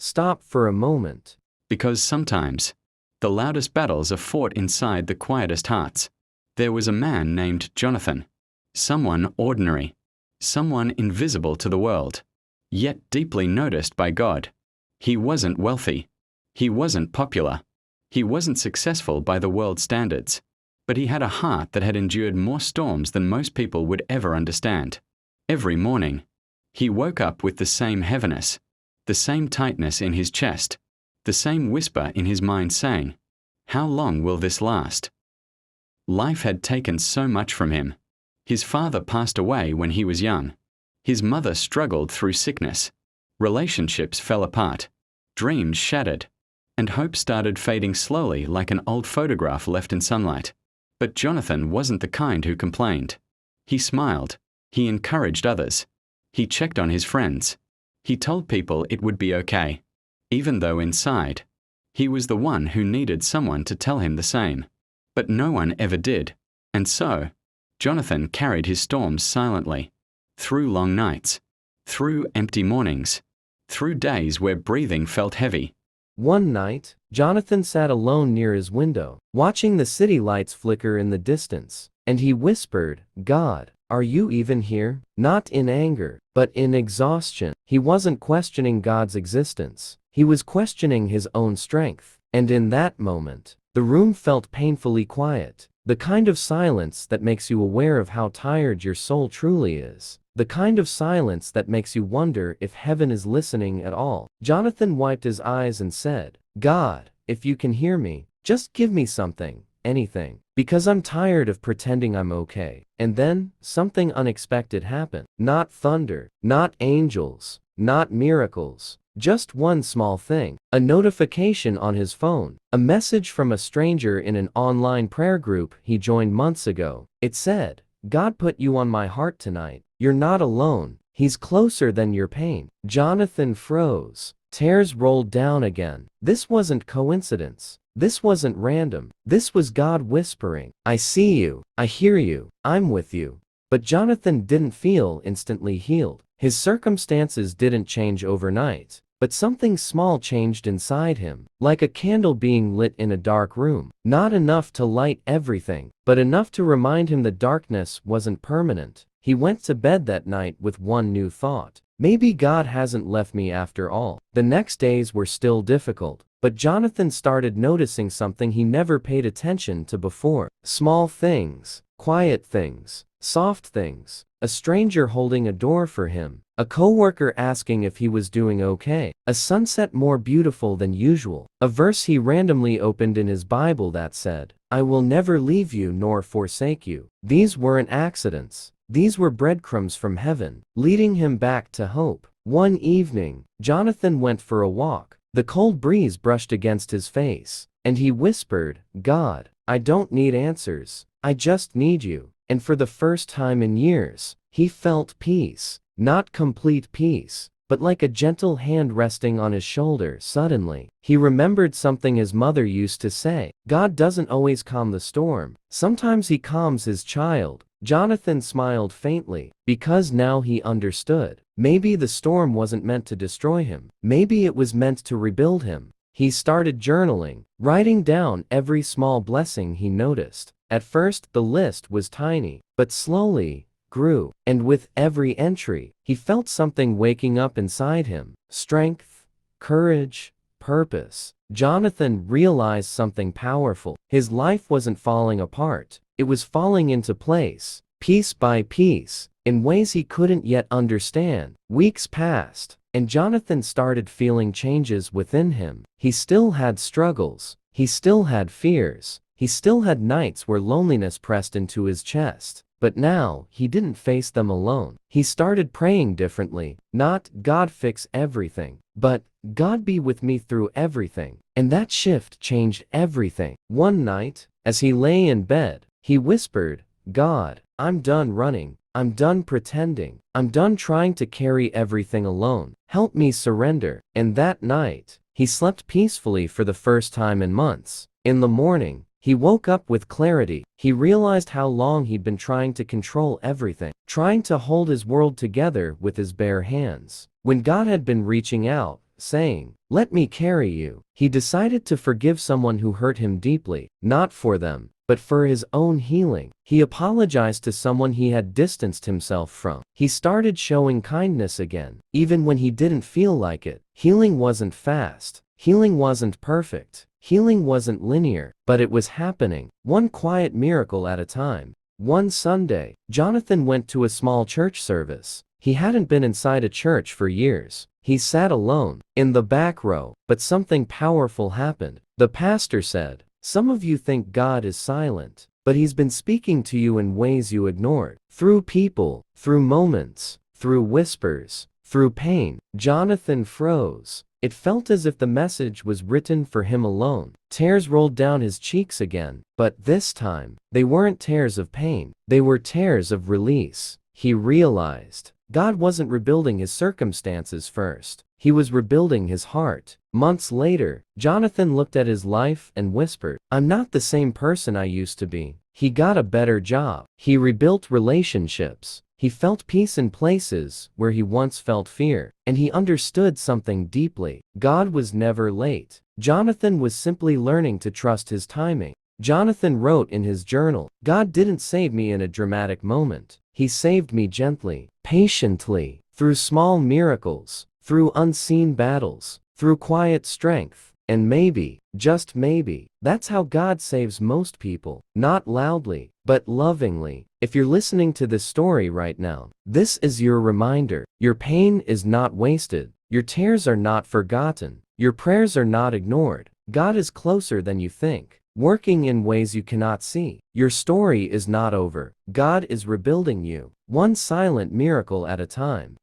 stop for a moment. Because sometimes, the loudest battles are fought inside the quietest hearts. There was a man named Jonathan, someone ordinary, someone invisible to the world, yet deeply noticed by God. He wasn't wealthy. He wasn't popular. He wasn't successful by the world's standards. But he had a heart that had endured more storms than most people would ever understand. Every morning, he woke up with the same heaviness, the same tightness in his chest, the same whisper in his mind saying, "How long will this last?" Life had taken so much from him. His father passed away when he was young. His mother struggled through sickness. Relationships fell apart. Dreams shattered. And hope started fading slowly like an old photograph left in sunlight. But Jonathan wasn't the kind who complained. He smiled. He encouraged others. He checked on his friends. He told people it would be okay, even though inside, he was the one who needed someone to tell him the same. But no one ever did. And so, Jonathan carried his storms silently, through long nights, through empty mornings, through days where breathing felt heavy. One night, Jonathan sat alone near his window, watching the city lights flicker in the distance, and he whispered, "God, are you even here?" Not in anger, but in exhaustion. He wasn't questioning God's existence. He was questioning his own strength. And in that moment, the room felt painfully quiet. The kind of silence that makes you aware of how tired your soul truly is. The kind of silence that makes you wonder if heaven is listening at all. Jonathan wiped his eyes and said, "God, if you can hear me, just give me something, anything, because I'm tired of pretending I'm okay." And then, something unexpected happened. Not thunder, not angels, not miracles. Just one small thing. A notification on his phone. A message from a stranger in an online prayer group he joined months ago. It said, "God put you on my heart tonight. You're not alone. He's closer than your pain." Jonathan froze. Tears rolled down again. This wasn't coincidence. This wasn't random. This was God whispering, "I see you. I hear you. I'm with you." But Jonathan didn't feel instantly healed. His circumstances didn't change overnight. But something small changed inside him, like a candle being lit in a dark room. Not enough to light everything, but enough to remind him the darkness wasn't permanent. He went to bed that night with one new thought. Maybe God hasn't left me after all. The next days were still difficult, but Jonathan started noticing something he never paid attention to before. Small things, quiet things, soft things. A stranger holding a door for him. A coworker asking if he was doing okay. A sunset more beautiful than usual. A verse he randomly opened in his Bible that said, "I will never leave you nor forsake you." These weren't accidents. These were breadcrumbs from heaven, leading him back to hope. One evening, Jonathan went for a walk. The cold breeze brushed against his face, and he whispered, "God, I don't need answers. I just need you." And for the first time in years, he felt peace. Not complete peace, but like a gentle hand resting on his shoulder. Suddenly, he remembered something his mother used to say. God doesn't always calm the storm. Sometimes he calms his child. Jonathan smiled faintly, because now he understood. Maybe the storm wasn't meant to destroy him. Maybe it was meant to rebuild him. He started journaling, writing down every small blessing he noticed. At first, the list was tiny, but slowly grew, and with every entry, he felt something waking up inside him. Strength, courage, purpose. Jonathan realized something powerful. His life wasn't falling apart. It was falling into place, piece by piece, in ways he couldn't yet understand. Weeks passed, and Jonathan started feeling changes within him. He still had struggles. He still had fears. He still had nights where loneliness pressed into his chest. But now, he didn't face them alone. He started praying differently. Not, "God fix everything," but, "God be with me through everything." And that shift changed everything. One night, as he lay in bed, he whispered, "God, I'm done running. I'm done pretending. I'm done trying to carry everything alone. Help me surrender." And that night, he slept peacefully for the first time in months. In the morning, he woke up with clarity. He realized how long he'd been trying to control everything, trying to hold his world together with his bare hands, when God had been reaching out, saying, Let me carry you. He decided to forgive someone who hurt him deeply, not for them, but for his own healing. He apologized to someone he had distanced himself from. He started showing kindness again, even when he didn't feel like it. Healing wasn't fast. Healing wasn't perfect. Healing wasn't linear, but it was happening, one quiet miracle at a time. One Sunday, Jonathan went to a small church service. He hadn't been inside a church for years. He sat alone, in the back row, but something powerful happened. The pastor said, "Some of you think God is silent, but He's been speaking to you in ways you ignored. Through people, through moments, through whispers, through pain." Jonathan froze. It felt as if the message was written for him alone. Tears rolled down his cheeks again, but this time, they weren't tears of pain. They were tears of release. He realized God wasn't rebuilding his circumstances first. He was rebuilding his heart. Months later, Jonathan looked at his life and whispered, "I'm not the same person I used to be." He got a better job. He rebuilt relationships. He felt peace in places where he once felt fear. And he understood something deeply. God was never late. Jonathan was simply learning to trust his timing. Jonathan wrote in his journal, "God didn't save me in a dramatic moment. He saved me gently, patiently, through small miracles, through unseen battles, through quiet strength. And maybe, just maybe, that's how God saves most people. Not loudly, but lovingly." If you're listening to this story right now, this is your reminder. Your pain is not wasted. Your tears are not forgotten. Your prayers are not ignored. God is closer than you think, working in ways you cannot see. Your story is not over. God is rebuilding you, one silent miracle at a time.